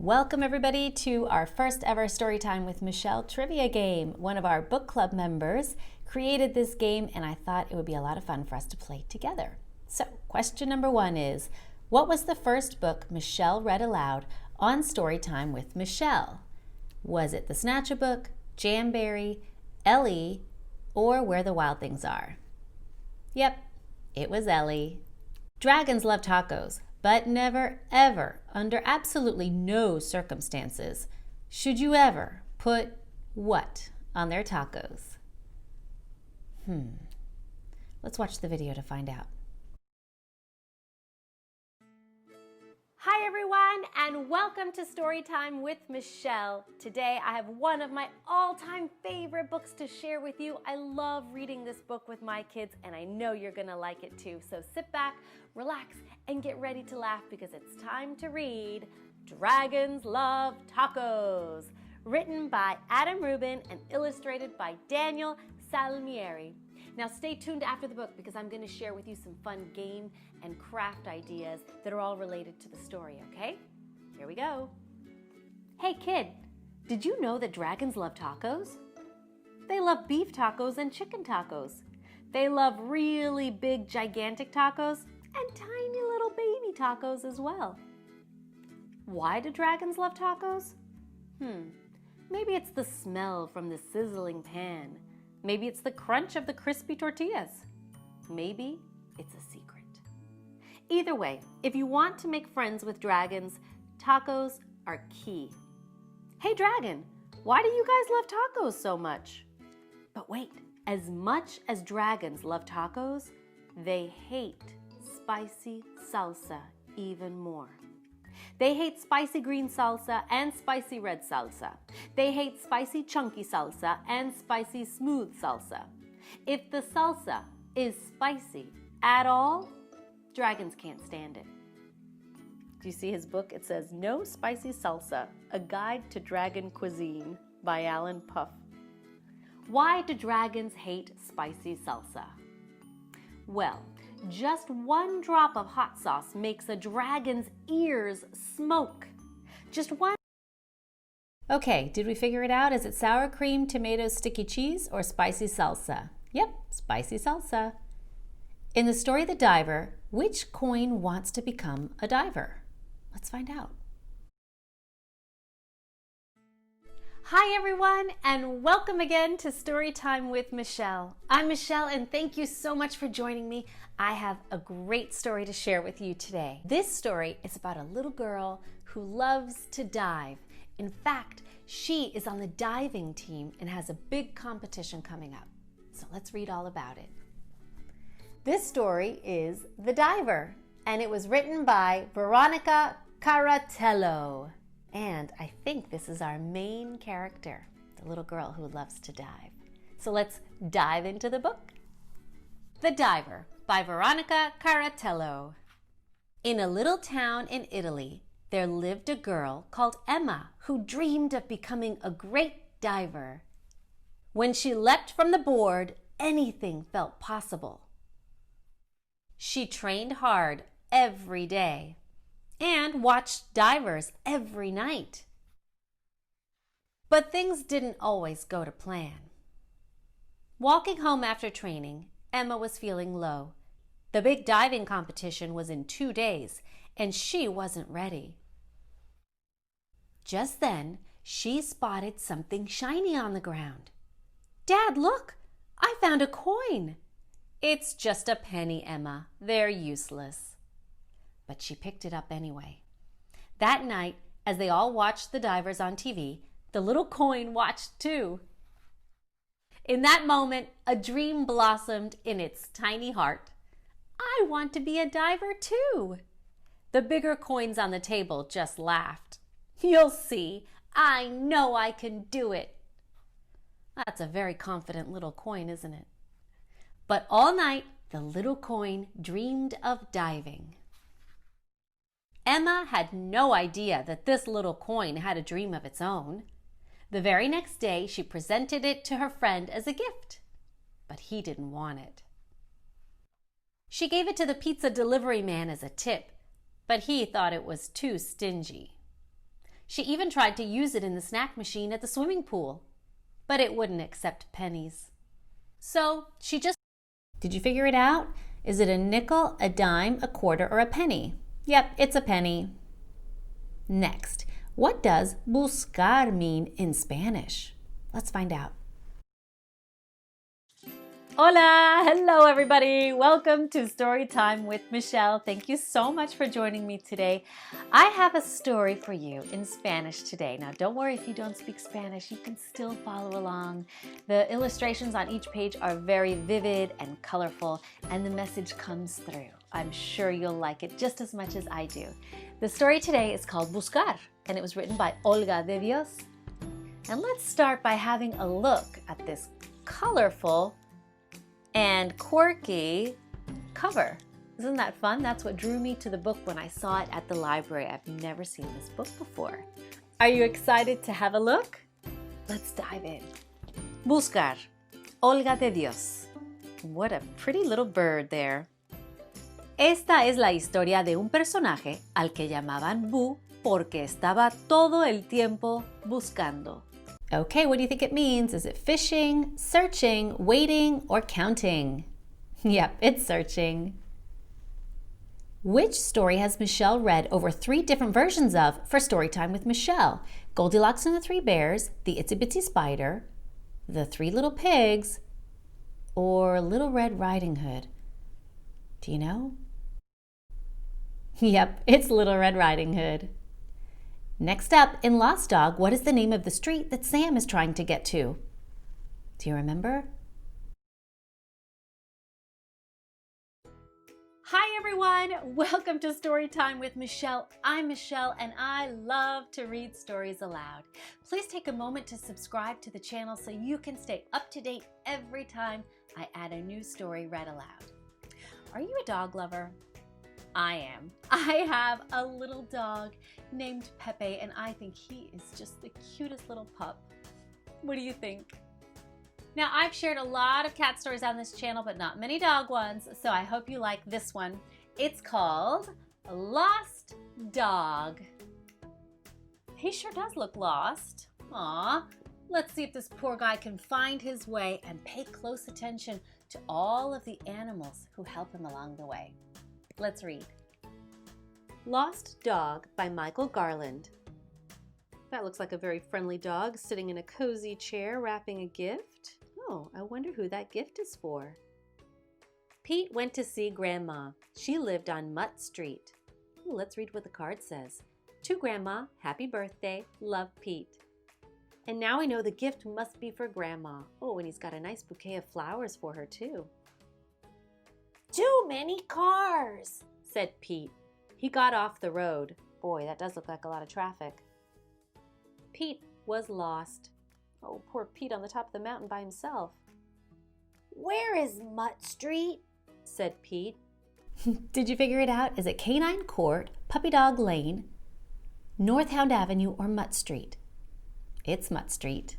Welcome everybody to our first ever Storytime with Michele trivia game. One of our book club members created this game and I thought it would be a lot of fun for us to play together. So question number 1 is, what was the first book Michele read aloud on Storytime with Michele? Was it The Snatch-a-Book, Jamberry, Ellie, or Where the Wild Things Are? Yep, it was Ellie. Dragons love tacos, but never, ever, under absolutely no circumstances, should you ever put what on their tacos? Let's watch the video to find out. Hi everyone, and welcome to Storytime with Michele. Today I have one of my all-time favorite books to share with you. I love reading this book with my kids, and I know you're gonna like it too. So sit back, relax, and get ready to laugh because it's time to read Dragons Love Tacos, written by Adam Rubin and illustrated by Daniel Salmieri. Now stay tuned after the book because I'm going to share with you some fun game and craft ideas that are all related to the story, okay? Here we go. Hey kid, did you know that dragons love tacos? They love beef tacos and chicken tacos. They love really big, gigantic tacos and tiny little baby tacos as well. Why do dragons love tacos? Maybe it's the smell from the sizzling pan. Maybe it's the crunch of the crispy tortillas. Maybe it's a secret. Either way, if you want to make friends with dragons, tacos are key. Hey dragon, why do you guys love tacos so much? But wait, as much as dragons love tacos, they hate spicy salsa even more. They hate spicy green salsa and spicy red salsa. They hate spicy chunky salsa and spicy smooth salsa. If the salsa is spicy at all, dragons can't stand it. Do you see his book? It says, No Spicy Salsa, A Guide to Dragon Cuisine by Alan Puff. Why do dragons hate spicy salsa? Well, just one drop of hot sauce makes a dragon's ears smoke. Just one. Okay, did we figure it out? Is it sour cream, tomatoes, sticky cheese, or spicy salsa? Yep, spicy salsa. In the story The Diver, which coin wants to become a diver? Let's find out. Hi everyone, and welcome again to Storytime with Michele. I'm Michele, and thank you so much for joining me. I have a great story to share with you today. This story is about a little girl who loves to dive. In fact, she is on the diving team and has a big competition coming up. So let's read all about it. This story is The Diver, and it was written by Veronica Caratello. And I think this is our main character, the little girl who loves to dive. So let's dive into the book. The Diver by Veronica Caratello. In a little town in Italy, there lived a girl called Emma who dreamed of becoming a great diver. When she leapt from the board, anything felt possible. She trained hard every day and watched divers every night. But things didn't always go to plan. Walking home after training, Emma was feeling low. The big diving competition was in 2 days, and she wasn't ready. Just then, she spotted something shiny on the ground. Dad, look! I found a coin! It's just a penny, Emma. They're useless. But she picked it up anyway. That night, as they all watched the divers on TV, the little coin watched too. In that moment, a dream blossomed in its tiny heart. I want to be a diver too. The bigger coins on the table just laughed. You'll see, I know I can do it. That's a very confident little coin, isn't it? But all night, the little coin dreamed of diving. Emma had no idea that this little coin had a dream of its own. The very next day, she presented it to her friend as a gift, but he didn't want it. She gave it to the pizza delivery man as a tip, but he thought it was too stingy. She even tried to use it in the snack machine at the swimming pool, but it wouldn't accept pennies. So she just... Did you figure it out? Is it a nickel, a dime, a quarter, or a penny? Yep, it's a penny. Next, what does buscar mean in Spanish? Let's find out. Hola! Hello everybody! Welcome to Story Time with Michele. Thank you so much for joining me today. I have a story for you in Spanish today. Now don't worry if you don't speak Spanish, you can still follow along. The illustrations on each page are very vivid and colorful, and the message comes through. I'm sure you'll like it just as much as I do. The story today is called Buscar, and it was written by Olga de Dios. And let's start by having a look at this colorful and quirky cover. Isn't that fun? That's what drew me to the book when I saw it at the library. I've never seen this book before. Are you excited to have a look? Let's dive in. Buscar, Olga de Dios. What a pretty little bird there. Esta es la historia de un personaje al que llamaban Bu porque estaba todo el tiempo buscando. Okay, what do you think it means? Is it fishing, searching, waiting, or counting? Yep, it's searching. Which story has Michele read over 3 different versions of for Storytime with Michele? Goldilocks and the 3 Bears, The Itsy Bitsy Spider, The 3 Little Pigs, or Little Red Riding Hood? Do you know? Yep, it's Little Red Riding Hood. Next up, in Lost Dog, what is the name of the street that Sam is trying to get to? Do you remember? Hi everyone! Welcome to Storytime with Michele. I'm Michele and I love to read stories aloud. Please take a moment to subscribe to the channel so you can stay up to date every time I add a new story read aloud. Are you a dog lover? I am. I have a little dog named Pepe and I think he is just the cutest little pup. What do you think? Now I've shared a lot of cat stories on this channel but not many dog ones, so I hope you like this one. It's called Lost Dog. He sure does look lost. Aw. Let's see if this poor guy can find his way and pay close attention to all of the animals who help him along the way. Let's read. Lost Dog by Michael Garland. That looks like a very friendly dog sitting in a cozy chair wrapping a gift. Oh, I wonder who that gift is for. Pete went to see Grandma. She lived on Mutt Street. Ooh, let's read what the card says. To Grandma, happy birthday, love Pete. And now we know the gift must be for Grandma. Oh, and he's got a nice bouquet of flowers for her too. Too many cars, said Pete. He got off the road. Boy, that does look like a lot of traffic. Pete was lost. Oh, poor Pete on the top of the mountain by himself. Where is Mutt Street? Said Pete. Did you figure it out? Is it Canine Court, Puppy Dog Lane, Northhound Avenue, or Mutt Street? It's Mutt Street.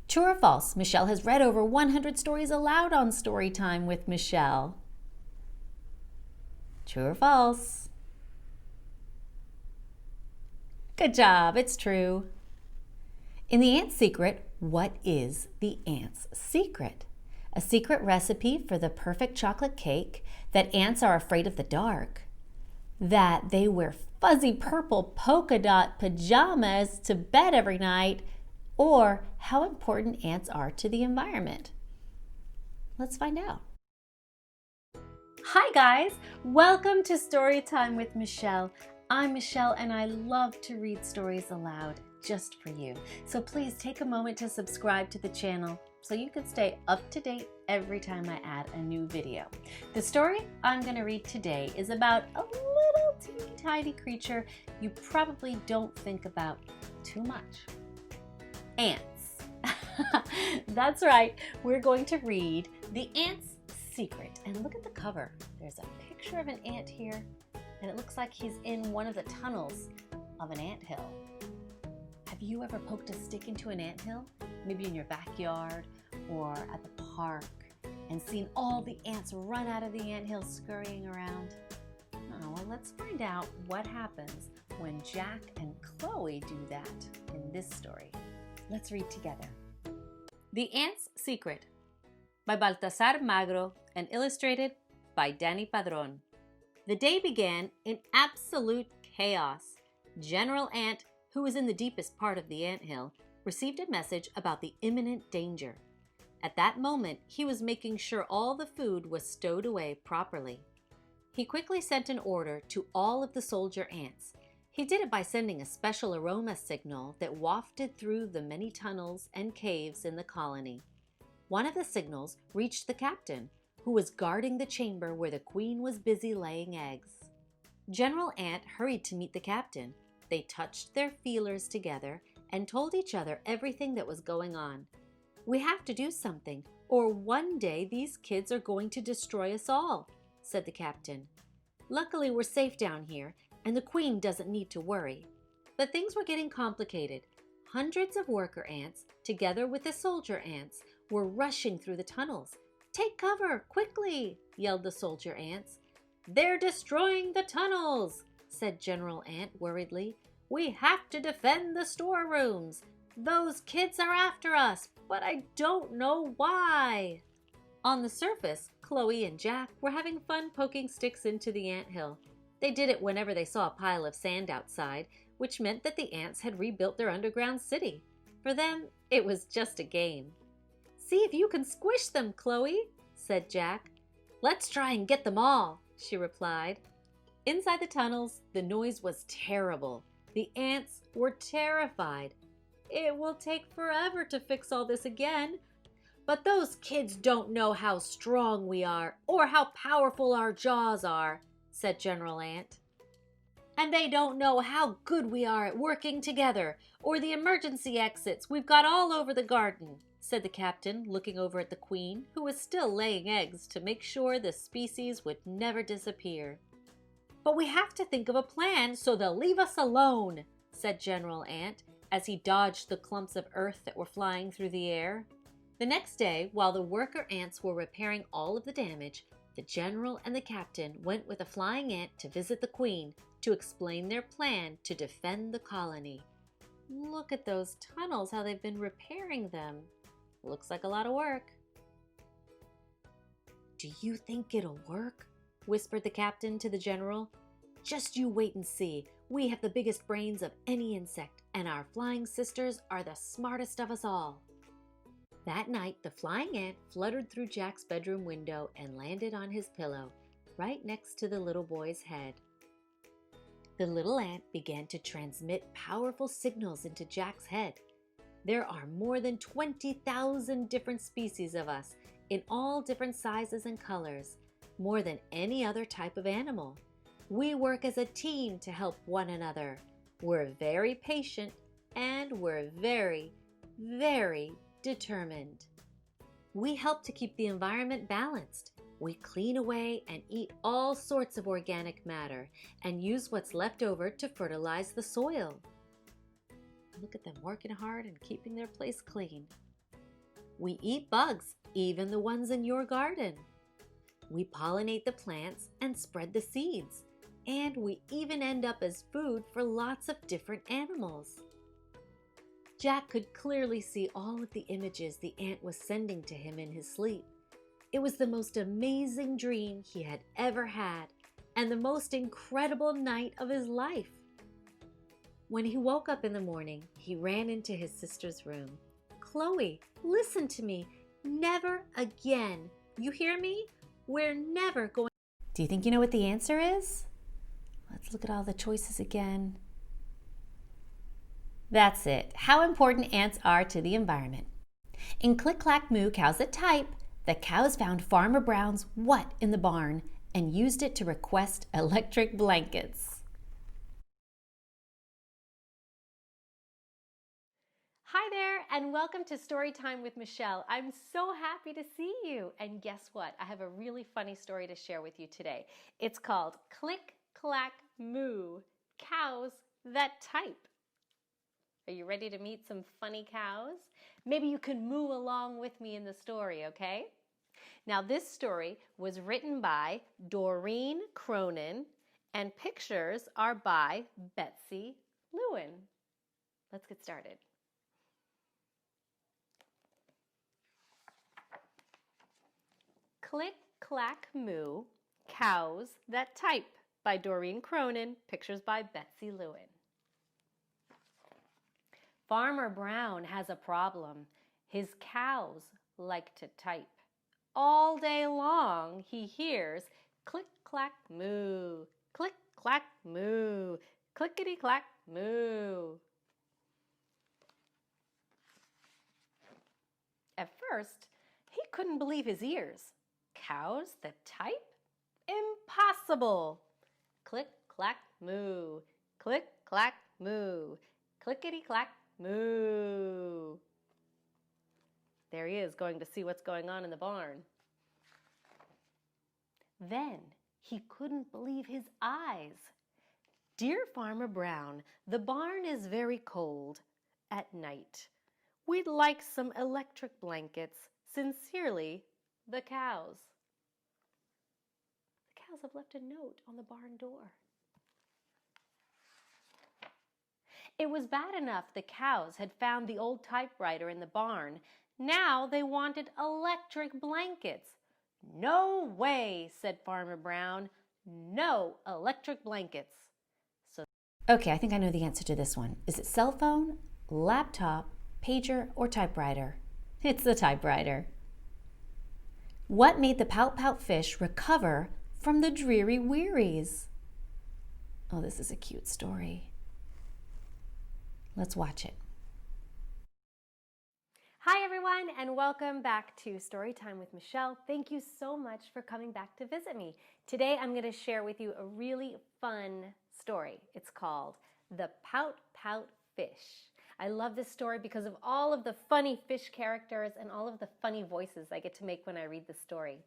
True or false? Michele has read over 100 stories aloud on Storytime with Michele. True or false? Good job, it's true. In The Ant's Secret, what is the ant's secret? A secret recipe for the perfect chocolate cake, that ants are afraid of the dark, that they wear fuzzy purple polka dot pajamas to bed every night, or how important ants are to the environment. Let's find out. Hi guys, welcome to Storytime with Michele. I'm Michele and I love to read stories aloud just for you. So please take a moment to subscribe to the channel so you can stay up to date every time I add a new video. The story I'm going to read today is about a little teeny tiny creature you probably don't think about too much. Ants. That's right, we're going to read The Ant's Secret. And look at the cover. There's a picture of an ant here, and it looks like he's in one of the tunnels of an anthill. Have you ever poked a stick into an anthill? Maybe in your backyard or at the park, and seen all the ants run out of the anthill scurrying around? Oh, well, let's find out what happens when Jack and Chloe do that in this story. Let's read together. The Ant's Secret by Baltasar Magro and illustrated by Danny Padron. The day began in absolute chaos. General Ant, who was in the deepest part of the anthill, received a message about the imminent danger. At that moment, he was making sure all the food was stowed away properly. He quickly sent an order to all of the soldier ants. He did it by sending a special aroma signal that wafted through the many tunnels and caves in the colony. One of the signals reached the captain, who was guarding the chamber where the queen was busy laying eggs. General Ant hurried to meet the captain. They touched their feelers together and told each other everything that was going on. "We have to do something, or one day these kids are going to destroy us all," said the captain. "Luckily, we're safe down here, and the queen doesn't need to worry." But things were getting complicated. Hundreds of worker ants, together with the soldier ants, were rushing through the tunnels. "Take cover, quickly!" yelled the soldier ants. "They're destroying the tunnels," said General Ant worriedly. "We have to defend the storerooms. Those kids are after us, but I don't know why." On the surface, Chloe and Jack were having fun poking sticks into the anthill. They did it whenever they saw a pile of sand outside, which meant that the ants had rebuilt their underground city. For them, it was just a game. "See if you can squish them, Chloe," said Jack. "Let's try and get them all," she replied. Inside the tunnels, the noise was terrible. The ants were terrified. "It will take forever to fix all this again. But those kids don't know how strong we are or how powerful our jaws are," said General Ant. "And they don't know how good we are at working together or the emergency exits we've got all over the garden," said the captain, looking over at the queen, who was still laying eggs to make sure the species would never disappear. "But we have to think of a plan so they'll leave us alone," said General Ant, as he dodged the clumps of earth that were flying through the air. The next day, while the worker ants were repairing all of the damage, the general and the captain went with a flying ant to visit the queen to explain their plan to defend the colony. "Look at those tunnels, how they've been repairing them. Looks like a lot of work." "Do you think it'll work?" whispered the captain to the general. "Just you wait and see. We have the biggest brains of any insect, and our flying sisters are the smartest of us all." That night, the flying ant fluttered through Jack's bedroom window and landed on his pillow, right next to the little boy's head. The little ant began to transmit powerful signals into Jack's head. "There are more than 20,000 different species of us, in all different sizes and colors, more than any other type of animal. We work as a team to help one another. We're very patient, and we're very, very determined. We help to keep the environment balanced. We clean away and eat all sorts of organic matter and use what's left over to fertilize the soil." Look at them working hard and keeping their place clean. "We eat bugs, even the ones in your garden. We pollinate the plants and spread the seeds. And we even end up as food for lots of different animals." Jack could clearly see all of the images the ant was sending to him in his sleep. It was the most amazing dream he had ever had, and the most incredible night of his life. When he woke up in the morning, he ran into his sister's room. "Chloe, listen to me. Never again. You hear me? We're never going..." Do you think you know what the answer is? Let's look at all the choices again. That's it. How important ants are to the environment. In Click Clack Moo Cows That Type, the cows found Farmer Brown's what in the barn and used it to request electric blankets. Hi there, and welcome to Storytime with Michele. I'm so happy to see you. And guess what? I have a really funny story to share with you today. It's called Click Clack Moo Cows That Type. Are you ready to meet some funny cows? Maybe you can moo along with me in the story, okay? Now, this story was written by Doreen Cronin And pictures are by Betsy Lewin. Let's get started. Click, Clack, Moo, Cows That Type by Doreen Cronin, pictures by Betsy Lewin. Farmer Brown has a problem. His cows like to type. All day long he hears click, clack, moo, click, clack, moo, clickety, clack, moo. At first, he couldn't believe his ears. Cows that type? Impossible! Click, clack, moo, click, clack, moo, clickety, clack, moo. There he is, going to see what's going on in the barn. Then he couldn't believe his eyes. Dear Farmer Brown, the barn is very cold at night. We'd like some electric blankets. Sincerely, the cows. The cows have left a note on the barn door. It was bad enough the cows had found the old typewriter in the barn. Now they wanted electric blankets. No way, said Farmer Brown. No electric blankets. Okay, I think I know the answer to this one. Is it cell phone, laptop, pager, or typewriter? It's the typewriter. What made the pout-pout fish recover from the dreary wearies? Oh, this is a cute story. Let's watch it. Hi everyone, and welcome back to Storytime with Michele. Thank you so much for coming back to visit me. Today I'm going to share with you a really fun story. It's called The Pout-Pout Fish. I love this story because of all of the funny fish characters and all of the funny voices I get to make when I read the story.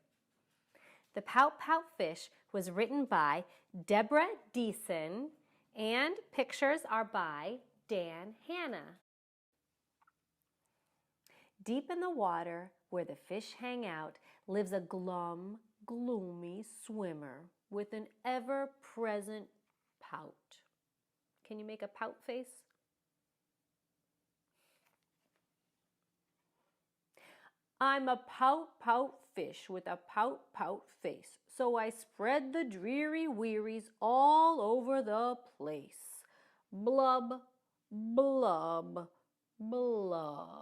The Pout-Pout Fish was written by Deborah Deason, and pictures are by Dan Hanna. Deep in the water, where the fish hang out, lives a glum, gloomy swimmer with an ever-present pout. Can you make a pout face? I'm a pout-pout fish with a pout-pout face, so I spread the dreary wearies all over the place. Blub, blub, blub.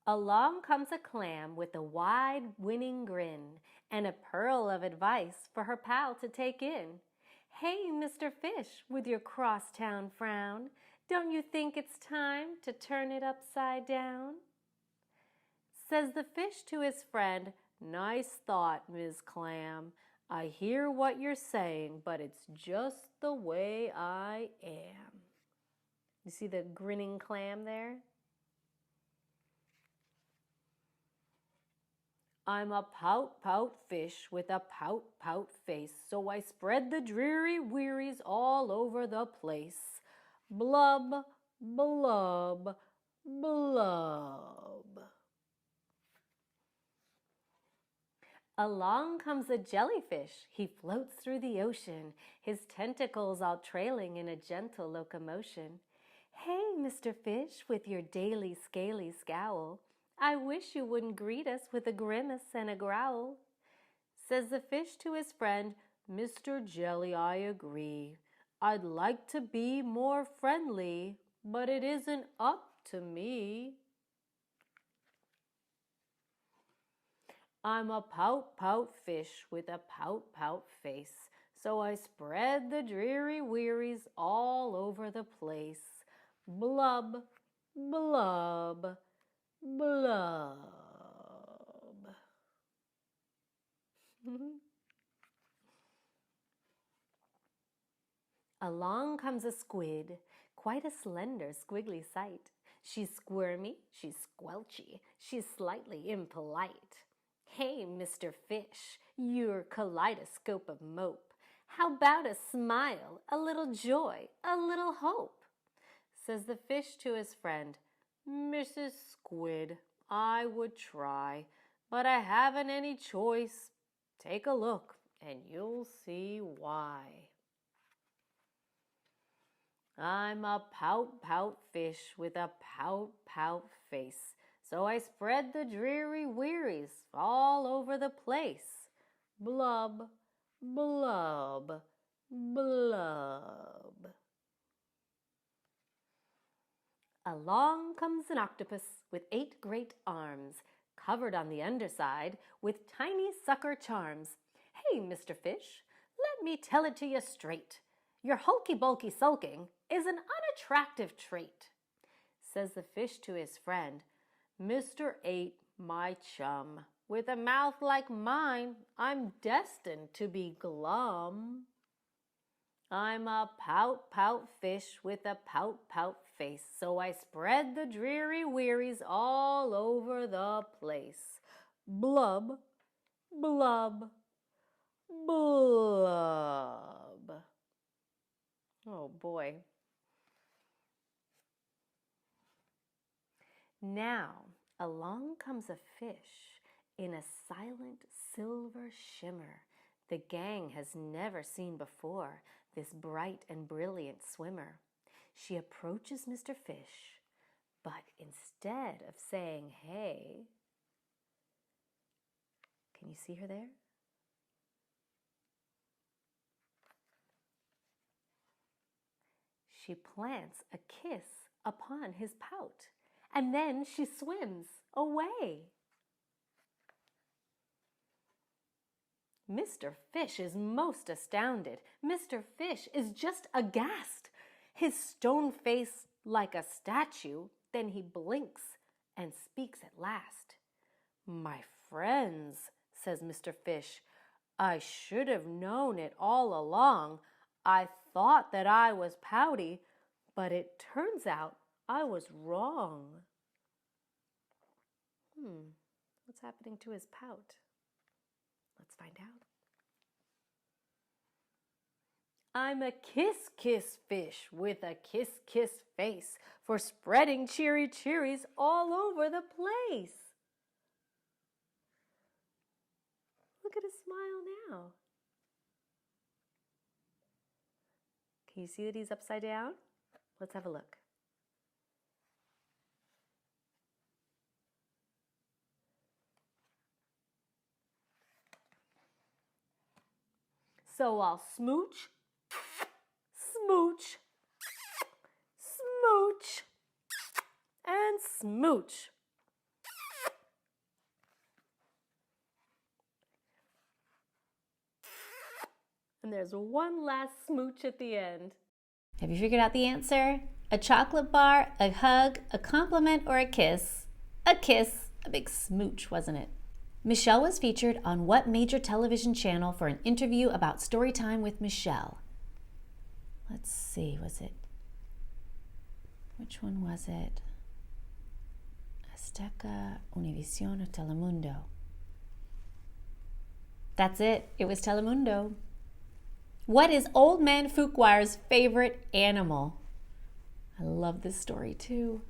Along comes a clam with a wide, winning grin and a pearl of advice for her pal to take in. Hey, Mr. Fish, with your crosstown frown, don't you think it's time to turn it upside down? Says the fish to his friend, nice thought, Ms. Clam. I hear what you're saying, but it's just the way I am. You see the grinning clam there? I'm a pout-pout fish with a pout-pout face, so I spread the dreary wearies all over the place. Blub, blub, blub. Along comes a jellyfish. He floats through the ocean, his tentacles all trailing in a gentle locomotion. Hey, Mr. Fish, with your daily scaly scowl, I wish you wouldn't greet us with a grimace and a growl. Says the fish to his friend, Mr. Jelly, I agree. I'd like to be more friendly, but it isn't up to me. I'm a pout-pout fish with a pout-pout face, so I spread the dreary wearies all over the place. Blub, blub, blub. Along comes a squid, quite a slender, squiggly sight. She's squirmy, she's squelchy, she's slightly impolite. Hey, Mr. Fish, your kaleidoscope of mope, how about a smile, a little joy, a little hope? Says the fish to his friend, Mrs. Squid, I would try, but I haven't any choice. Take a look and you'll see why. I'm a pout-pout fish with a pout-pout face, so I spread the dreary wearies all over the place. Blub, blub, blub. Along comes an octopus with 8 great arms, covered on the underside with tiny sucker charms. Hey, Mr. Fish, let me tell it to you straight. Your hulky-bulky sulking is an unattractive trait. Says the fish to his friend, Mr. 8, my chum, with a mouth like mine, I'm destined to be glum. I'm a pout-pout fish with a pout-pout face, so I spread the dreary wearies all over the place. Blub, blub, blub. Oh boy. Now, along comes a fish in a silent silver shimmer. The gang has never seen before this bright and brilliant swimmer. She approaches Mr. Fish, but instead of saying, hey, can you see her there? She plants a kiss upon his pout, and then she swims away. Mr. Fish is most astounded. Mr. Fish is just aghast. His stone face like a statue, then he blinks and speaks at last. My friends, says Mr. Fish, I should have known it all along. I thought that I was pouty, but it turns out I was wrong. What's happening to his pout? Let's find out. I'm a kiss-kiss fish with a kiss-kiss face for spreading cheery cheeries all over the place. Look at his smile now. Can you see that he's upside down? Let's have a look. So I'll smooch, smooch, smooch, and smooch. And there's one last smooch at the end. Have you figured out the answer? A chocolate bar, a hug, a compliment, or a kiss? A kiss, a big smooch, wasn't it? Michele was featured on what major television channel for an interview about Storytime with Michele? Let's see, which one was it? Azteca, Univision, or Telemundo? That's it was Telemundo. What is Old Man Fuquare's favorite animal? I love this story too.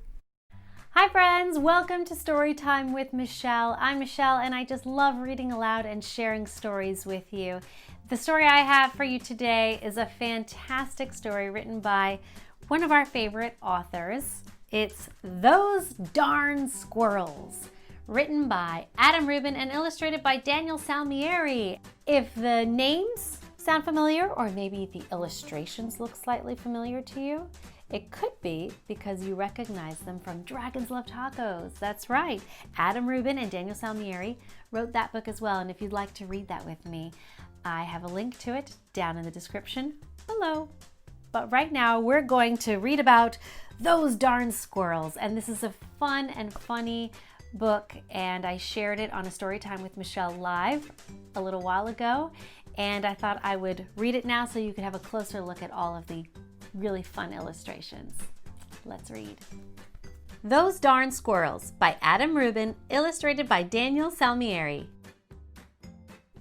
Hi friends, welcome to Storytime with Michele. I'm Michele and I just love reading aloud and sharing stories with you. The story I have for you today is a fantastic story written by one of our favorite authors. It's Those Darn Squirrels, written by Adam Rubin and illustrated by Daniel Salmieri. If the names sound familiar, or maybe the illustrations look slightly familiar to you, it could be because you recognize them from Dragons Love Tacos. That's right. Adam Rubin and Daniel Salmieri wrote that book as well. And if you'd like to read that with me, I have a link to it down in the description below. But right now we're going to read about Those Darn Squirrels. And this is a fun and funny book. And I shared it on a Storytime with Michele Live a little while ago. And I thought I would read it now so you could have a closer look at all of the really fun illustrations. Let's read. Those Darn Squirrels by Adam Rubin, illustrated by Daniel Salmieri.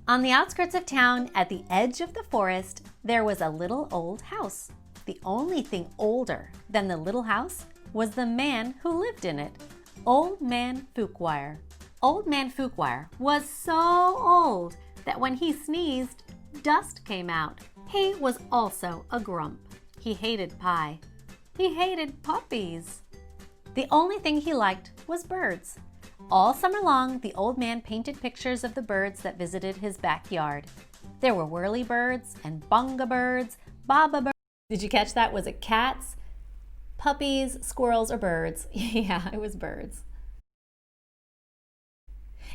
On the outskirts of town, at the edge of the forest, there was a little old house. The only thing older than the little house was the man who lived in it, Old Man Fuquare. Old Man Fuquare was so old that when he sneezed, Dust came out. He was also a grump. He hated pie. He hated puppies. The only thing he liked was birds. All summer long, the old man painted pictures of the birds that visited his backyard. There were whirly birds and bunga birds, baba birds. Did you catch that? Was it cats, puppies, squirrels, or birds? Yeah, it was birds.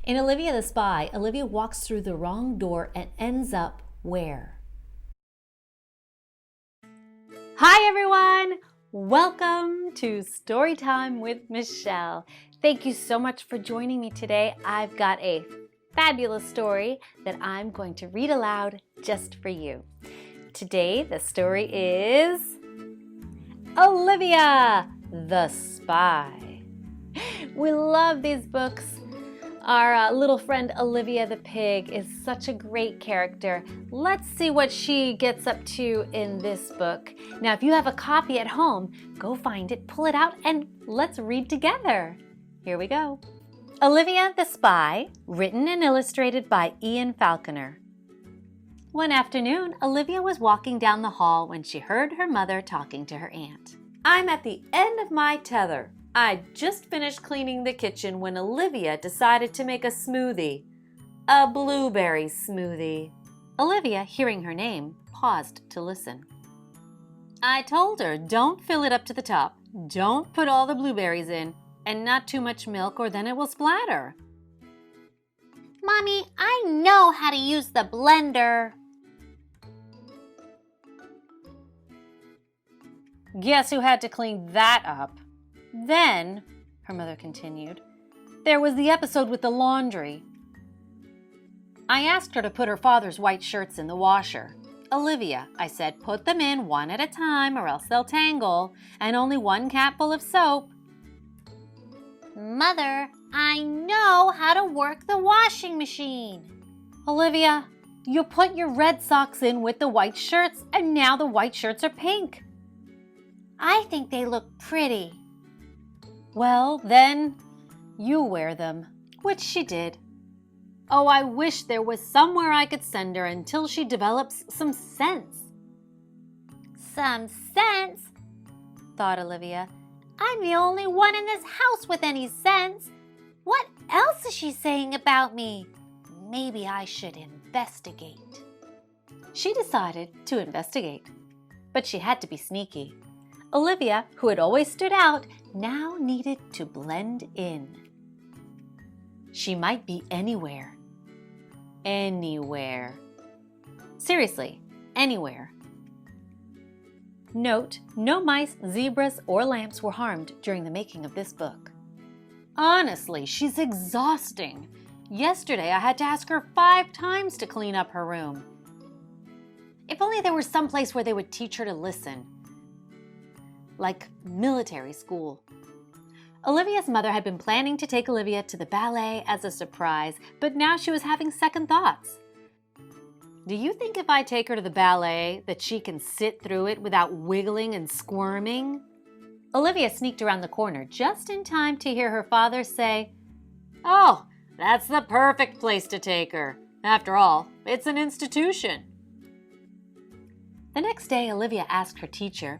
In Olivia the Spy, Olivia walks through the wrong door and ends up where? Hi everyone! Welcome to Storytime with Michele. Thank you so much for joining me today. I've got a fabulous story that I'm going to read aloud just for you. Today the story is Olivia the Spy. We love these books. Our little friend Olivia the pig is such a great character. Let's see what she gets up to in this book. Now, if you have a copy at home, go find it, pull it out, and let's read together. Here we go. Olivia the Spy, written and illustrated by Ian Falconer. One afternoon, Olivia was walking down the hall when she heard her mother talking to her aunt. I'm at the end of my tether. I just finished cleaning the kitchen when Olivia decided to make a smoothie. A blueberry smoothie. Olivia, hearing her name, paused to listen. I told her, don't fill it up to the top. Don't put all the blueberries in, and not too much milk or then it will splatter. Mommy, I know how to use the blender. Guess who had to clean that up? Then, her mother continued, there was the episode with the laundry. I asked her to put her father's white shirts in the washer. Olivia, I said, put them in one at a time or else they'll tangle, and only one capful of soap. Mother, I know how to work the washing machine. Olivia, you put your red socks in with the white shirts, and now the white shirts are pink. I think they look pretty. Well, then, you wear them, which she did. Oh, I wish there was somewhere I could send her until she develops some sense. Some sense? Thought Olivia. I'm the only one in this house with any sense. What else is she saying about me? Maybe I should investigate. She decided to investigate, but she had to be sneaky. Olivia, who had always stood out, now needed to blend in. She might be anywhere. Anywhere. Seriously, anywhere. Note, no mice, zebras, or lamps were harmed during the making of this book. Honestly, she's exhausting. Yesterday, I had to ask her 5 times to clean up her room. If only there was some place where they would teach her to listen. Like military school. Olivia's mother had been planning to take Olivia to the ballet as a surprise, but now she was having second thoughts. Do you think if I take her to the ballet that she can sit through it without wiggling and squirming? Olivia sneaked around the corner just in time to hear her father say, Oh, that's the perfect place to take her. After all, it's an institution. The next day, Olivia asked her teacher,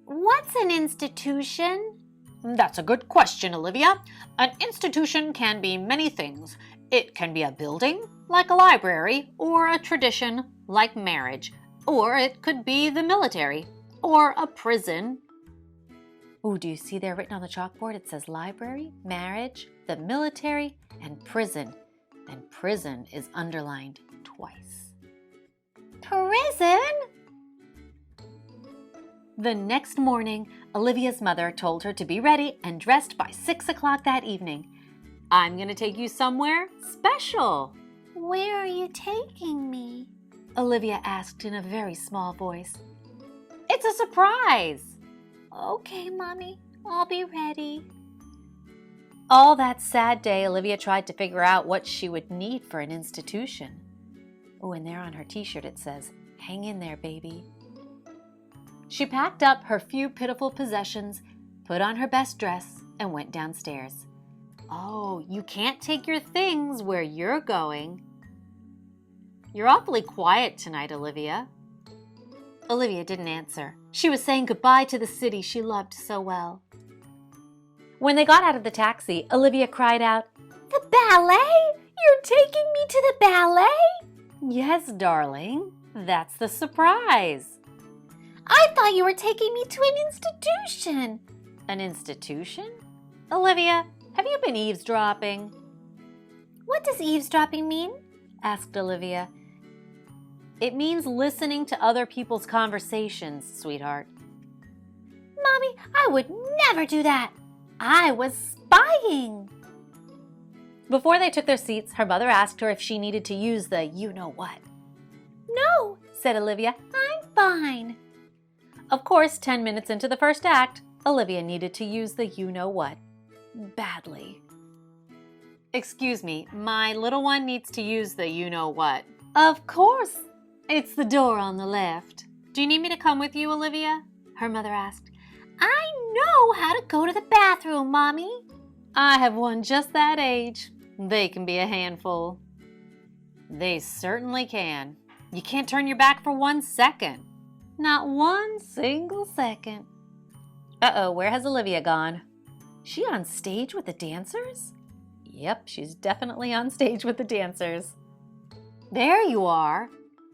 What's an institution? That's a good question, Olivia. An institution can be many things. It can be a building, like a library, or a tradition, like marriage. Or it could be the military, or a prison. Ooh, do you see there written on the chalkboard? It says library, marriage, the military, and prison. And prison is underlined twice. Prison? The next morning, Olivia's mother told her to be ready and dressed by 6 o'clock that evening. I'm going to take you somewhere special. Where are you taking me? Olivia asked in a very small voice. It's a surprise. Okay, Mommy, I'll be ready. All that sad day, Olivia tried to figure out what she would need for an institution. Oh, and there on her t-shirt it says, Hang in there, baby. She packed up her few pitiful possessions, put on her best dress, and went downstairs. Oh, you can't take your things where you're going. You're awfully quiet tonight, Olivia. Olivia didn't answer. She was saying goodbye to the city she loved so well. When they got out of the taxi, Olivia cried out, "The ballet? You're taking me to the ballet?" "Yes, darling. That's the surprise." "I thought you were taking me to an institution." "An institution? Olivia, have you been eavesdropping?" "What does eavesdropping mean?" asked Olivia. "It means listening to other people's conversations, sweetheart." "Mommy, I would never do that. I was spying." Before they took their seats, her mother asked her if she needed to use the you-know-what. "No," said Olivia, "I'm fine." Of course, 10 minutes into the first act, Olivia needed to use the you-know-what badly. "Excuse me, my little one needs to use the you-know-what." "Of course. It's the door on the left." "Do you need me to come with you, Olivia?" her mother asked. "I know how to go to the bathroom, Mommy." "I have one just that age. They can be a handful." "They certainly can. You can't turn your back for 1 second. Not 1 single second." Uh-oh, where has Olivia gone? She on stage with the dancers? Yep, she's definitely on stage with the dancers. "There you are,"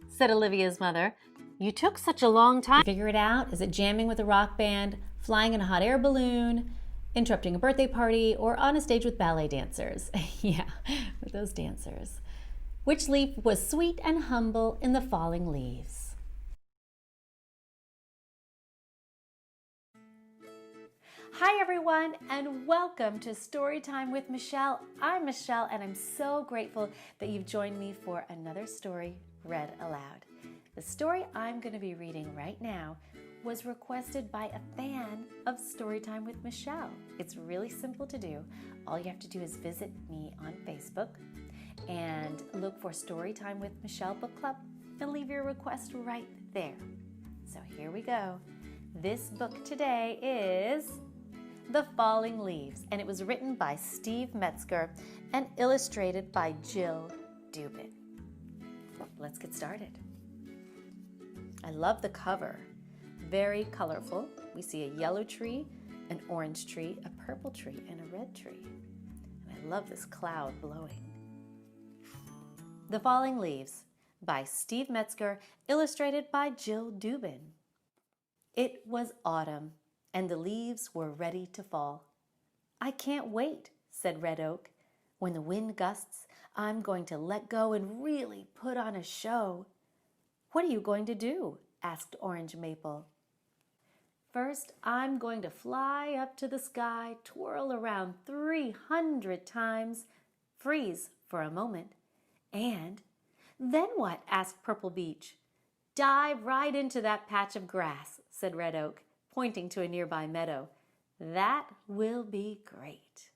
said Olivia's mother. "You took such a long time to figure it out. Is it jamming with a rock band, flying in a hot air balloon, interrupting a birthday party, or on a stage with ballet dancers?" Yeah, with those dancers. Which leaf was sweet and humble in the falling leaves? Hi everyone, and welcome to Storytime with Michele. I'm Michele, and I'm so grateful that you've joined me for another story read aloud. The story I'm going to be reading right now was requested by a fan of Storytime with Michele. It's really simple to do. All you have to do is visit me on Facebook and look for Storytime with Michele Book Club and leave your request right there. So here we go. This book today is The Falling Leaves, and it was written by Steve Metzger and illustrated by Jill Dubin. Let's get started. I love the cover. Very colorful. We see a yellow tree, an orange tree, a purple tree, and a red tree. And I love this cloud blowing. The Falling Leaves by Steve Metzger, illustrated by Jill Dubin. It was autumn, and the leaves were ready to fall. "I can't wait," said Red Oak. "When the wind gusts, I'm going to let go and really put on a show." "What are you going to do?" asked Orange Maple. "First, I'm going to fly up to the sky, twirl around 300 times, freeze for a moment, and..." "Then what?" asked Purple Beech. "Dive right into that patch of grass," said Red Oak, pointing to a nearby meadow. "That will be great."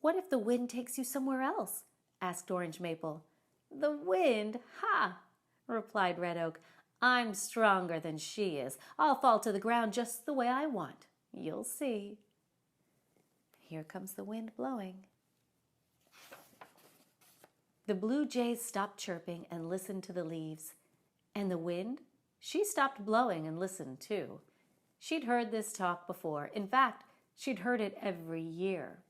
"What if the wind takes you somewhere else?" asked Orange Maple. "The wind? Ha!" replied Red Oak. "I'm stronger than she is. I'll fall to the ground just the way I want. You'll see." Here comes the wind blowing. The blue jays stopped chirping and listened to the leaves. And the wind? She stopped blowing and listened too. She'd heard this talk before. In fact, she'd heard it every year.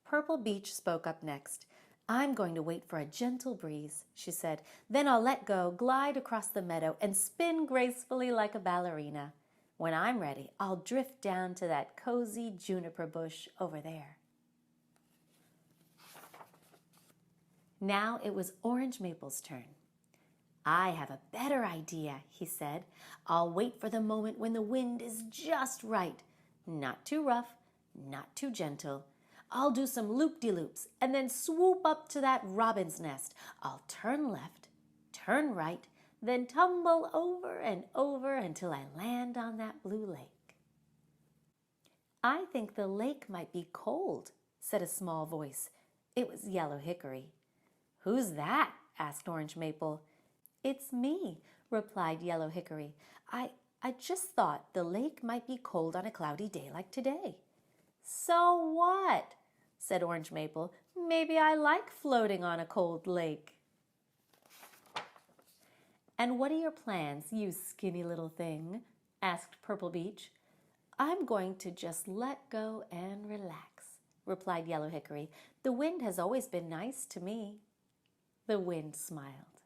Purple Beech spoke up next. "I'm going to wait for a gentle breeze," she said. "Then I'll let go, glide across the meadow, and spin gracefully like a ballerina. When I'm ready, I'll drift down to that cozy juniper bush over there." Now it was Orange Maple's turn. "I have a better idea," he said. "I'll wait for the moment when the wind is just right. Not too rough, not too gentle. I'll do some loop-de-loops and then swoop up to that robin's nest. I'll turn left, turn right, then tumble over and over until I land on that blue lake." "I think the lake might be cold," said a small voice. It was Yellow Hickory. "Who's that?" asked Orange Maple. "It's me," replied Yellow Hickory. I just thought the lake might be cold on a cloudy day like today." "So what?" said Orange Maple. "Maybe I like floating on a cold lake." "And what are your plans, you skinny little thing?" asked Purple Beech. "I'm going to just let go and relax," replied Yellow Hickory. "The wind has always been nice to me." The wind smiled.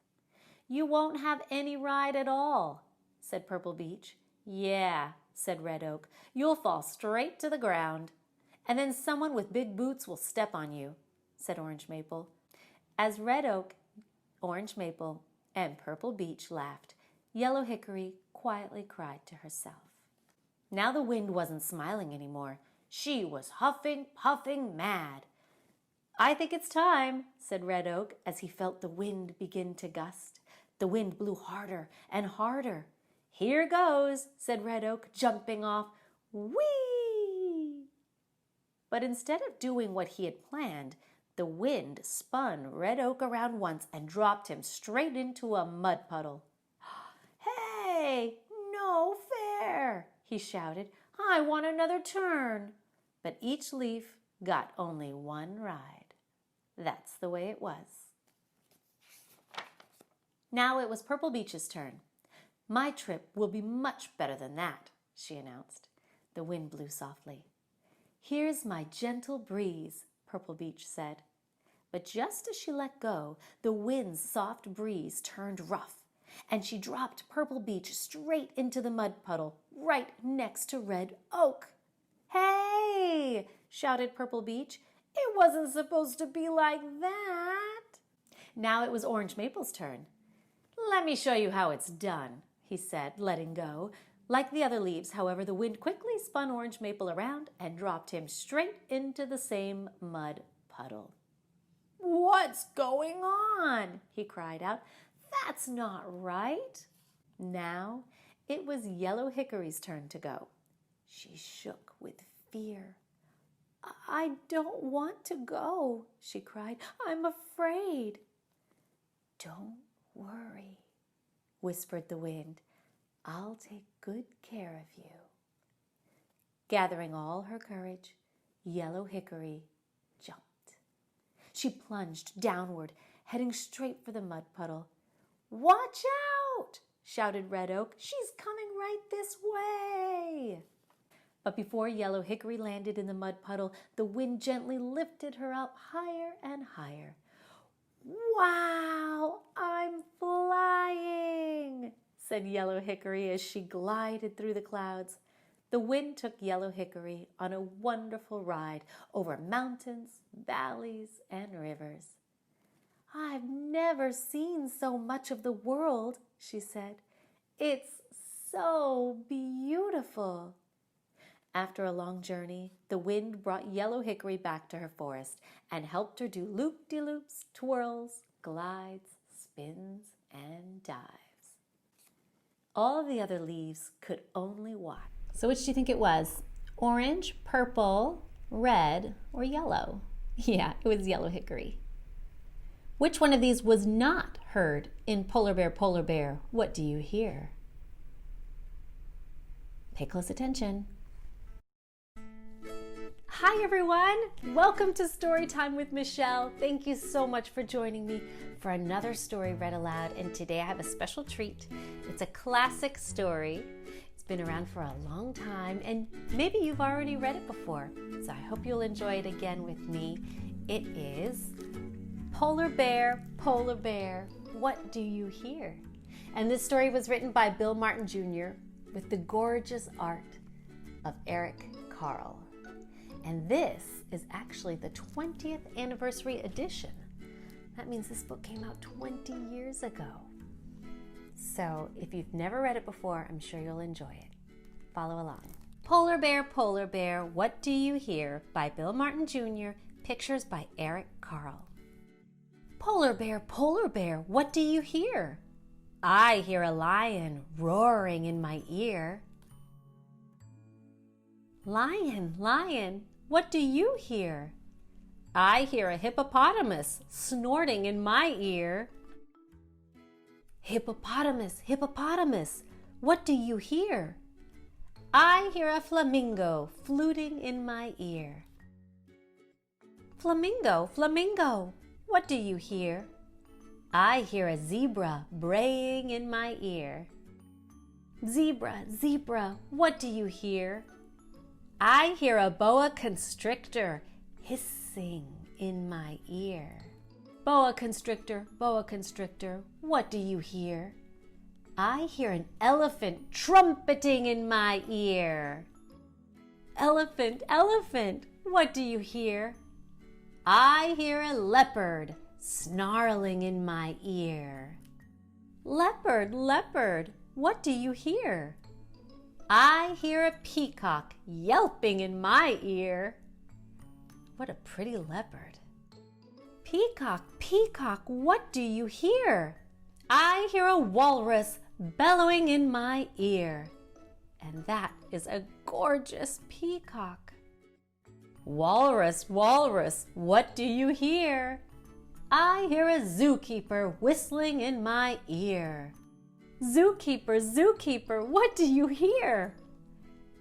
"You won't have any ride at all," said Purple Beech. "Yeah," said Red Oak. "You'll fall straight to the ground. And then someone with big boots will step on you," said Orange Maple. As Red Oak, Orange Maple, and Purple Beech laughed, Yellow Hickory quietly cried to herself. Now the wind wasn't smiling anymore. She was huffing, puffing mad. "I think it's time," said Red Oak as he felt the wind begin to gust. The wind blew harder and harder. "Here goes," said Red Oak, jumping off. Whee! But instead of doing what he had planned, the wind spun Red Oak around once and dropped him straight into a mud puddle. "Hey, no fair!" he shouted. "I want another turn." But each leaf got only one ride. That's the way it was. Now it was Purple Beech's turn. "My trip will be much better than that," she announced. The wind blew softly. "Here's my gentle breeze," Purple Beech said. But just as she let go, the wind's soft breeze turned rough, and she dropped Purple Beech straight into the mud puddle right next to Red Oak. "Hey!" shouted Purple Beech. "It wasn't supposed to be like that." Now it was Orange Maple's turn. "Let me show you how it's done," he said, letting go. Like the other leaves, however, the wind quickly spun Orange Maple around and dropped him straight into the same mud puddle. "What's going on?" he cried out. "That's not right." Now it was Yellow Hickory's turn to go. She shook with fear. "I don't want to go," she cried. "I'm afraid." "Don't worry," whispered the wind. "I'll take good care of you." Gathering all her courage, Yellow Hickory jumped. She plunged downward, heading straight for the mud puddle. "Watch out!" shouted Red Oak. "She's coming right this way." But before Yellow Hickory landed in the mud puddle, the wind gently lifted her up higher and higher. "Wow, I'm flying," said Yellow Hickory as she glided through the clouds. The wind took Yellow Hickory on a wonderful ride over mountains, valleys, and rivers. "I've never seen so much of the world," she said. "It's so beautiful." After a long journey, the wind brought Yellow Hickory back to her forest and helped her do loop-de-loops, twirls, glides, spins, and dives. All the other leaves could only watch. So which do you think it was? Orange, purple, red, or yellow? Yeah, it was Yellow Hickory. Which one of these was not heard in Polar Bear, What Do You Hear? Pay close attention. Hi everyone! Welcome to Storytime with Michele. Thank you so much for joining me for another story read aloud, and today I have a special treat. It's a classic story. It's been around for a long time, and maybe you've already read it before, so I hope you'll enjoy it again with me. It is Polar Bear, What Do You Hear? And this story was written by Bill Martin Jr. with the gorgeous art of Eric Carle. And this is actually the 20th anniversary edition. That means this book came out 20 years ago. So if you've never read it before, I'm sure you'll enjoy it. Follow along. Polar Bear, What Do You Hear? By Bill Martin Jr., pictures by Eric Carle. Polar Bear, what do you hear? I hear a lion roaring in my ear. Lion, what do you hear? I hear a hippopotamus snorting in my ear. Hippopotamus, what do you hear? I hear a flamingo fluting in my ear. Flamingo, what do you hear? I hear a zebra braying in my ear. Zebra, zebra, what do you hear? I hear a boa constrictor hissing in my ear. Boa constrictor, what do you hear? I hear an elephant trumpeting in my ear. Elephant, elephant, what do you hear? I hear a leopard snarling in my ear. Leopard, leopard, what do you hear? I hear a peacock yelping in my ear. What a pretty leopard. Peacock, peacock, what do you hear? I hear a walrus bellowing in my ear. And that is a gorgeous peacock. Walrus, walrus, what do you hear? I hear a zookeeper whistling in my ear. Zookeeper, zookeeper, what do you hear?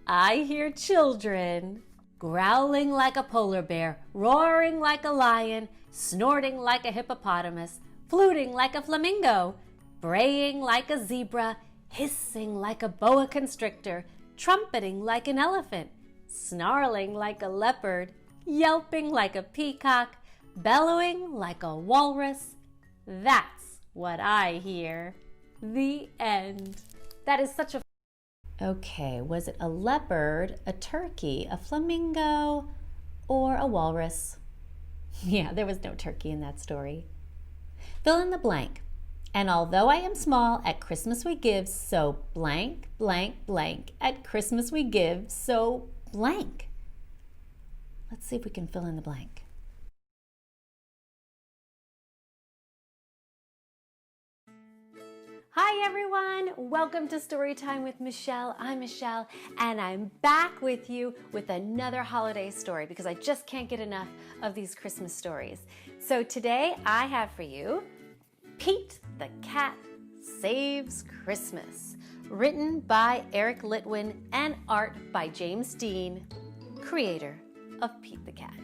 I hear children growling like a polar bear, roaring like a lion, snorting like a hippopotamus, fluting like a flamingo, braying like a zebra, hissing like a boa constrictor, trumpeting like an elephant, snarling like a leopard, yelping like a peacock, bellowing like a walrus. That's what I hear. The end. That is such a... Okay, was it a leopard, a turkey, a flamingo, or a walrus? Yeah, there was no turkey in that story. Fill in the blank. And although I am small, at Christmas we give, so blank, blank, blank. At Christmas we give, so blank. Let's see if we can fill in the blank. Hi everyone, welcome to Storytime with Michele. I'm Michele and I'm back with you with another holiday story because I just can't get enough of these Christmas stories. So today I have for you Pete the Cat Saves Christmas, written by Eric Litwin and art by James Dean, creator of Pete the Cat.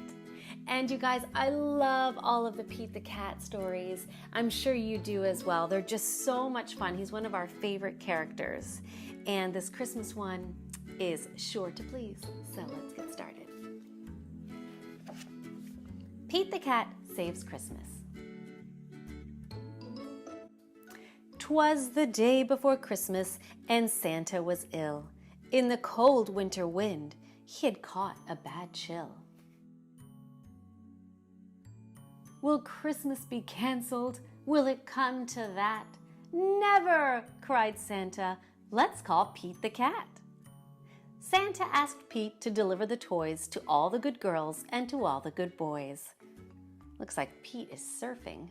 And you guys, I love all of the Pete the Cat stories. I'm sure you do as well. They're just so much fun. He's one of our favorite characters. And this Christmas one is sure to please. So let's get started. Pete the Cat Saves Christmas. 'Twas the day before Christmas, and Santa was ill. In the cold winter wind, he had caught a bad chill. Will Christmas be canceled? Will it come to that? Never, cried Santa. Let's call Pete the Cat. Santa asked Pete to deliver the toys to all the good girls and to all the good boys. Looks like Pete is surfing.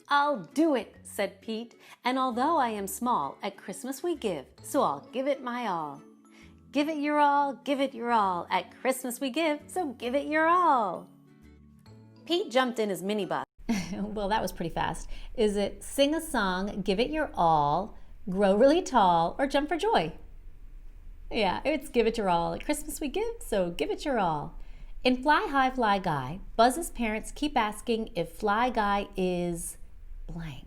I'll do it, said Pete, and although I am small, at Christmas we give, so I'll give it my all. Give it your all, give it your all. At Christmas we give, so give it your all. Pete jumped in his minibus. Well, that was pretty fast. Is it sing a song, give it your all, grow really tall, or jump for joy? Yeah, it's give it your all. At Christmas we give, so give it your all. In Fly High, Fly Guy, Buzz's parents keep asking if Fly Guy is blank.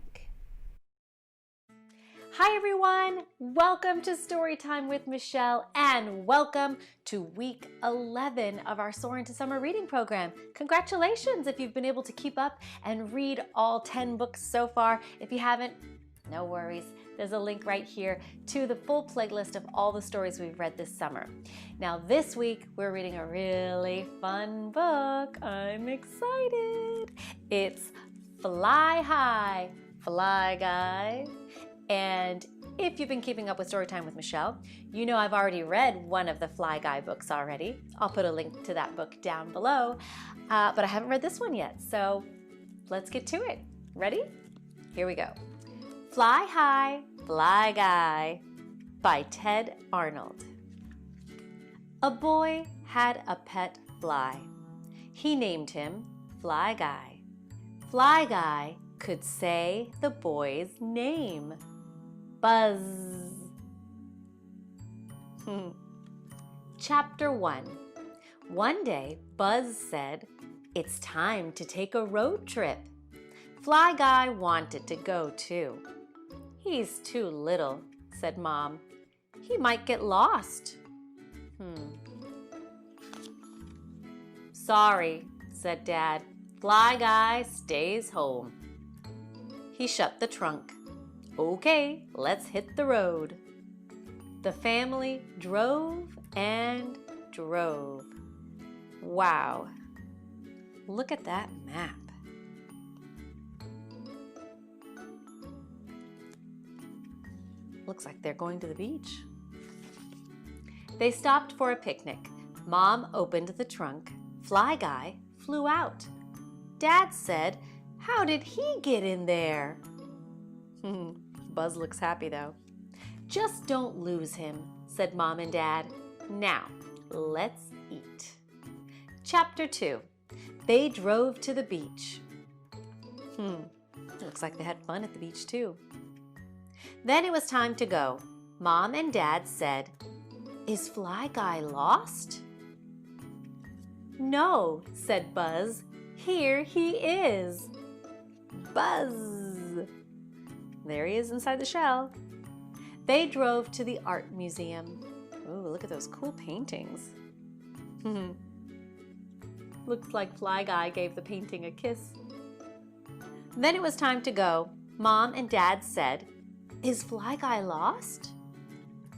Hi everyone, welcome to Storytime with Michele and welcome to week 11 of our Soar into Summer reading program. Congratulations if you've been able to keep up and read all 10 books so far. If you haven't, no worries. There's a link right here to the full playlist of all the stories we've read this summer. Now this week we're reading a really fun book. I'm excited. It's Fly High, Fly Guy. And if you've been keeping up with Storytime with Michele, you know I've already read one of the Fly Guy books already. I'll put a link to that book down below, but I haven't read this one yet, so let's get to it. Ready? Here we go. Fly High, Fly Guy by Ted Arnold. A boy had a pet fly. He named him Fly Guy. Fly Guy could say the boy's name. Buzz. Chapter 1. One day, Buzz said, It's time to take a road trip. Fly Guy wanted to go too. He's too little, said Mom. He might get lost. Sorry, said Dad. Fly Guy stays home. He shut the trunk. Okay, let's hit the road. The family drove and drove. Wow, look at that map. Looks like they're going to the beach. They stopped for a picnic. Mom opened the trunk. Fly Guy flew out. Dad said, "How did he get in there?" Buzz looks happy though. "Just don't lose him," said Mom and Dad. "Now, let's eat." Chapter 2. They drove to the beach. Looks like they had fun at the beach too. Then it was time to go. Mom and Dad said, "Is Fly Guy lost?" "No," said Buzz. "Here he is." Buzz! There he is inside the shell. They drove to the art museum. Ooh, look at those cool paintings. Looks like Fly Guy gave the painting a kiss. Then it was time to go. Mom and Dad said, "Is Fly Guy lost?"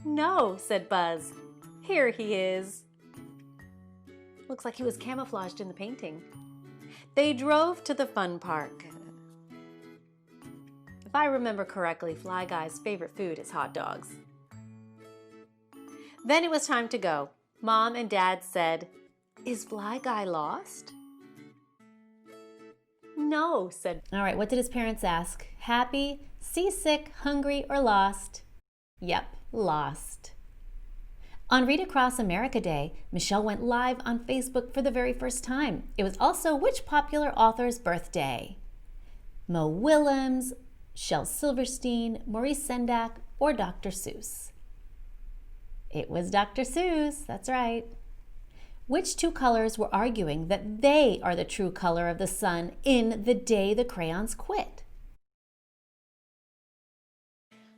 "No," said Buzz. "Here he is." Looks like he was camouflaged in the painting. They drove to the fun park. If I remember correctly, Fly Guy's favorite food is hot dogs. Then it was time to go. Mom and Dad said, "Is Fly Guy lost?" "No," said. All right, what did his parents ask? Happy, seasick, hungry, or lost? Yep, lost. On Read Across America Day, Michele went live on Facebook for the very first time. It was also which popular author's birthday? Mo Willems, Shel Silverstein, Maurice Sendak, or Dr. Seuss? It was Dr. Seuss, that's right. Which two colors were arguing that they are the true color of the sun in The Day the Crayons Quit?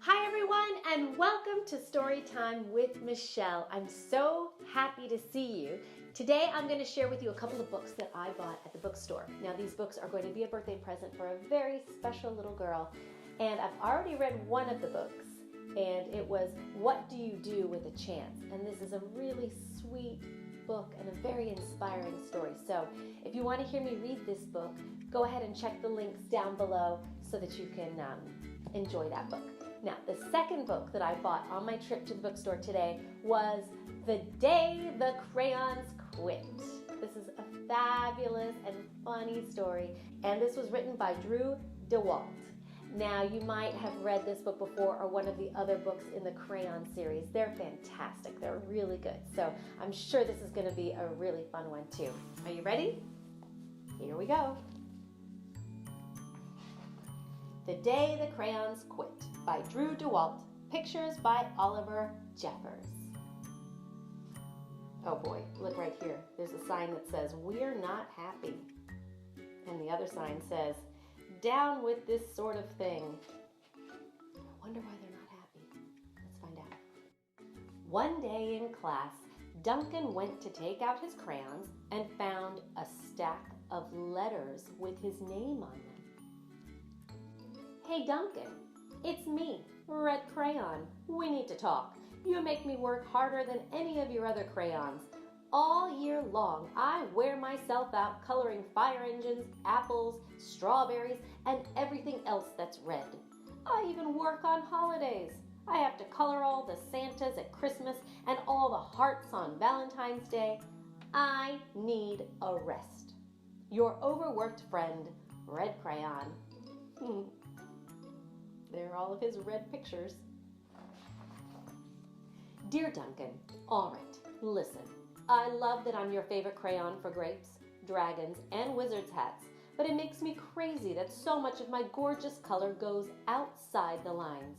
Hi everyone, and welcome to Storytime with Michele. I'm so happy to see you. Today I'm going to share with you a couple of books that I bought at the bookstore. Now these books are going to be a birthday present for a very special little girl, and I've already read one of the books, and it was What Do You Do with a Chance? And this is a really sweet book and a very inspiring story. So if you want to hear me read this book, go ahead and check the links down below so that you can enjoy that book. Now, the second book that I bought on my trip to the bookstore today was The Day the Crayons Quit. This is a fabulous and funny story, and this was written by Drew DeWalt. Now, you might have read this book before or one of the other books in the Crayon series. They're fantastic. They're really good. So I'm sure this is going to be a really fun one too. Are you ready? Here we go. The Day the Crayons Quit by Drew DeWalt. Pictures by Oliver Jeffers. Oh boy, look right here. There's a sign that says, "We're not happy." And the other sign says, "Down with this sort of thing." I wonder why they're not happy. Let's find out. One day in class, Duncan went to take out his crayons and found a stack of letters with his name on them. "Hey Duncan, it's me, Red Crayon. We need to talk. You make me work harder than any of your other crayons. All year long, I wear myself out coloring fire engines, apples, strawberries, and everything else that's red. I even work on holidays. I have to color all the Santas at Christmas and all the hearts on Valentine's Day. I need a rest. Your overworked friend, Red Crayon." There are all of his red pictures. "Dear Duncan, all right, listen. I love that I'm your favorite crayon for grapes, dragons, and wizard's hats, but it makes me crazy that so much of my gorgeous color goes outside the lines.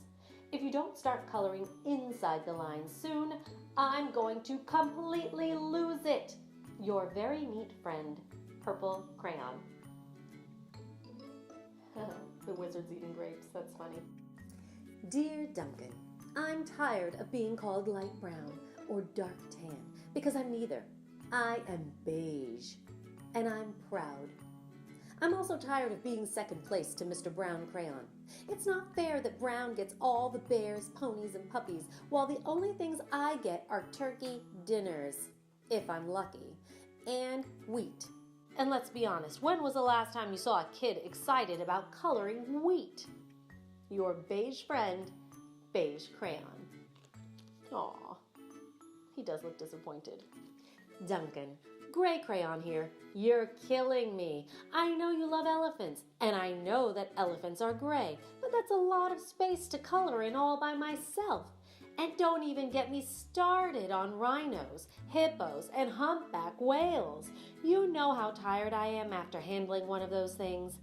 If you don't start coloring inside the lines soon, I'm going to completely lose it. Your very neat friend, purple crayon. The wizard's eating grapes, that's funny. Dear Duncan, I'm tired of being called light brown or dark tan because I'm neither. I am beige, and I'm proud. I'm also tired of being second place to Mr. Brown Crayon. It's not fair that Brown gets all the bears, ponies, and puppies, while the only things I get are turkey dinners, if I'm lucky, and wheat. And let's be honest, when was the last time you saw a kid excited about coloring wheat? Your beige friend, Beige Crayon. Aw, he does look disappointed. Duncan, Gray Crayon here. You're killing me. I know you love elephants, and I know that elephants are gray, but that's a lot of space to color in all by myself. And don't even get me started on rhinos, hippos, and humpback whales. You know how tired I am after handling one of those things.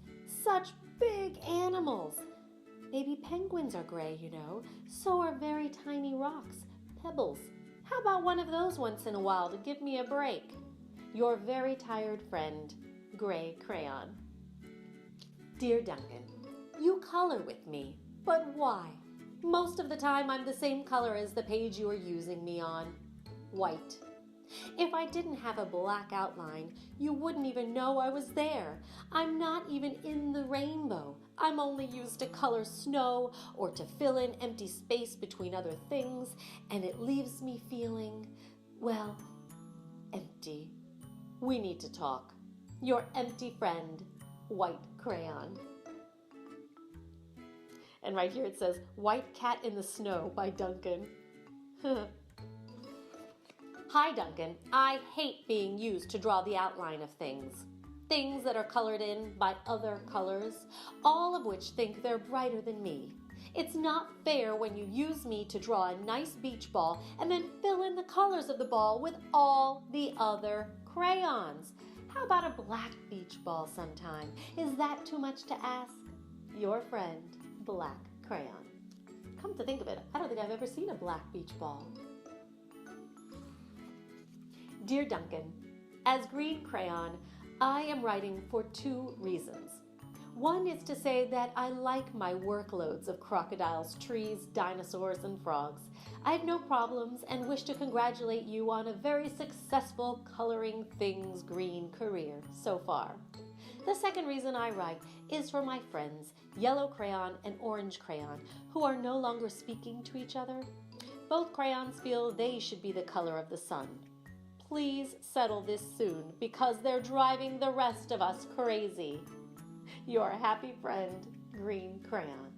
Such big animals. Maybe penguins are gray, you know. So are very tiny rocks, pebbles. How about one of those once in a while to give me a break? Your very tired friend, Gray Crayon. Dear Duncan, you color with me, but why? Most of the time I'm the same color as the page you are using me on, white. If I didn't have a black outline, you wouldn't even know I was there. I'm not even in the rainbow. I'm only used to color snow or to fill in empty space between other things, and it leaves me feeling, well, empty. We need to talk. Your empty friend, White Crayon. And right here it says, White Cat in the Snow by Duncan. Hi, Duncan. I hate being used to draw the outline of things. Things that are colored in by other colors, all of which think they're brighter than me. It's not fair when you use me to draw a nice beach ball and then fill in the colors of the ball with all the other crayons. How about a black beach ball sometime? Is that too much to ask? Your friend, Black Crayon. Come to think of it, I don't think I've ever seen a black beach ball. Dear Duncan, as Green Crayon, I am writing for 2 reasons. One is to say that I like my workloads of crocodiles, trees, dinosaurs, and frogs. I have no problems and wish to congratulate you on a very successful coloring things green career so far. The second reason I write is for my friends, Yellow Crayon and Orange Crayon, who are no longer speaking to each other. Both crayons feel they should be the color of the sun. Please settle this soon because they're driving the rest of us crazy. Your happy friend, Green Crayon.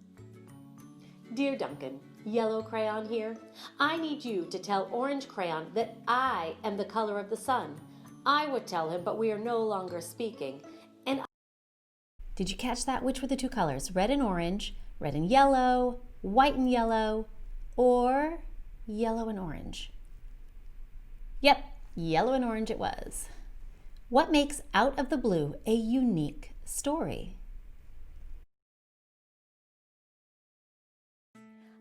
Dear Duncan, Yellow Crayon here. I need you to tell Orange Crayon that I am the color of the sun. I would tell him, but we are no longer speaking. Did you catch that? Which were the 2 colors? Red and orange, red and yellow, white and yellow, or yellow and orange? Yep, yellow and orange it was. What makes Out of the Blue a unique story?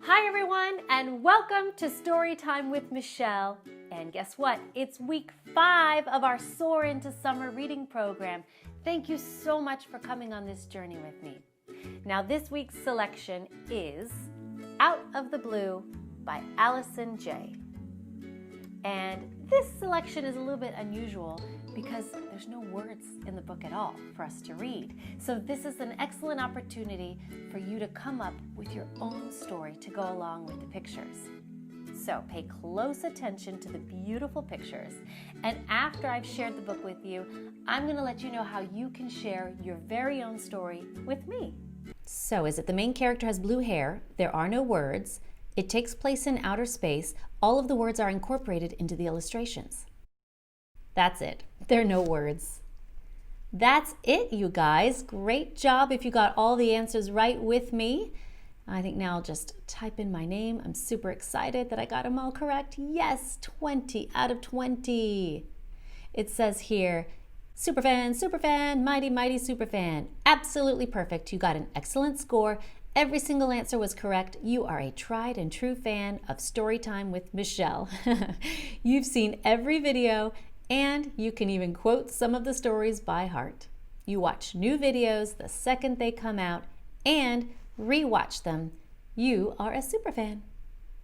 Hi everyone, and welcome to Storytime with Michele. And guess what? It's week 5 of our Soar into Summer reading program. Thank you so much for coming on this journey with me. Now this week's selection is Out of the Blue by Allison J. And this selection is a little bit unusual because there's no words in the book at all for us to read. So this is an excellent opportunity for you to come up with your own story to go along with the pictures. So pay close attention to the beautiful pictures. And after I've shared the book with you, I'm going to let you know how you can share your very own story with me. So is it the main character has blue hair, there are no words, it takes place in outer space, all of the words are incorporated into the illustrations. That's it. There are no words. That's it, you guys. Great job if you got all the answers right with me. I think now I'll just type in my name. I'm super excited that I got them all correct. Yes, 20 out of 20. It says here, superfan, mighty, mighty superfan. Absolutely perfect. You got an excellent score. Every single answer was correct. You are a tried and true fan of Storytime with Michele. You've seen every video And you can even quote some of the stories by heart. You watch new videos the second they come out and rewatch them. You are a superfan.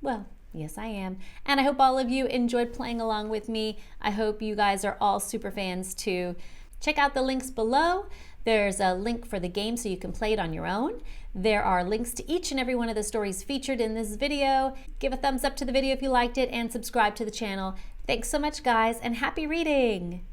Well, yes, I am. And I hope all of you enjoyed playing along with me. I hope you guys are all super fans too. Check out the links below. There's a link for the game so you can play it on your own. There are links to each and every one of the stories featured in this video. Give a thumbs up to the video if you liked it and subscribe to the channel. Thanks so much, guys, and happy reading!